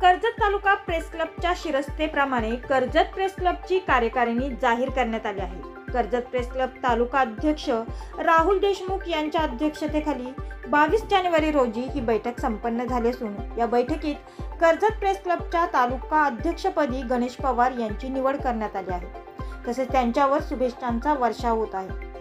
कर्जत तालुका press क्लबच्या शिरस्तेप्रमाणे Karjat press क्लबची कार्यकारिणी जाहीर करण्यात आली आहे. कर्जत प्रेस क्लब तालुका अध्यक्ष राहुल देशमुख यांच्या अध्यक्षतेखाली 22 जानेवारी रोजी ही बैठक संपन्न झाली असून या बैठकीत कर्जत प्रेस क्लबच्या तालुका अध्यक्षपदी गणेश पवार यांची निवड करण्यात आली आहे. तसेच त्यांच्यावर शुभेच्छांचा वर्षाव होत आहे.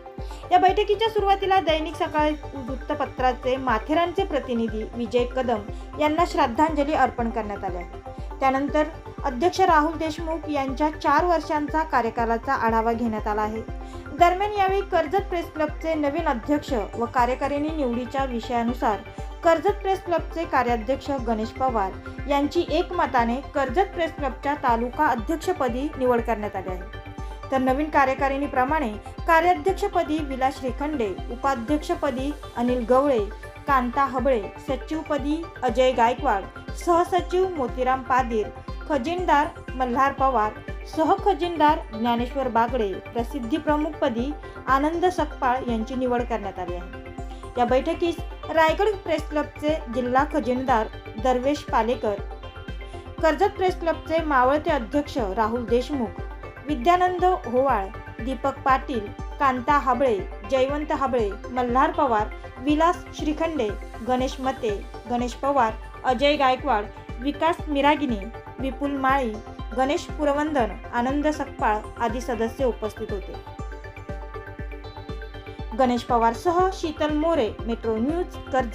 या बैठकीच्या सुरुवातीला दैनिक सकाळ वृत्तपत्राचे माथेरानचे प्रतिनिधी विजय कदम यांना श्रद्धांजली अर्पण करण्यात आली आहे. त्यानंतर अध्यक्ष राहुल देशमुख यांच्या 4 वर्षांचा कार्यकालाचा आढावा घेण्यात आला आहे. दरम्यान यावेळी कर्जत प्रेस क्लबचे नवीन अध्यक्ष व कार्यकारिणी निवडीच्या विषयानुसार कर्जत प्रेस क्लबचे कार्याध्यक्ष गणेश पवार यांची एकमताने कर्जत प्रेस क्लबच्या तालुका अध्यक्षपदी निवड करण्यात आली आहे. तर नवीन कार्यकारिणीप्रमाणे कार्याध्यक्षपदी विलास श्रीखंडे, उपाध्यक्षपदी अनिल गवळे, कांता हबळे, सचिवपदी अजय गायकवाड, सहसचिव मोतीराम पादीर, खजिनदार मल्हार पवार, सहखजिनदार ज्ञानेश्वर बागडे, प्रसिद्धी प्रमुखपदी आनंद सकपाळ यांची निवड करण्यात आली आहे. या बैठकीस रायगड प्रेस क्लबचे जिल्हा खजिनदार दरवेश पालेकर, कर्जत प्रेस क्लबचे मावळते अध्यक्ष राहुल देशमुख, विद्यानंद होवाळ, दीपक पाटील, कांता हबळे, जयवंत हबळे, मल्हार पवार, विलास श्रीखंडे, गणेश मते, गणेश पवार, अजय गायकवाड, विकास मिरागिनी, विपुल माळी, गणेश पुरवंदन, आनंद सकपाळ आदी सदस्य उपस्थित होते. गणेश पवार सह शीतल मोरे, मेट्रो न्यूज, कर्जत.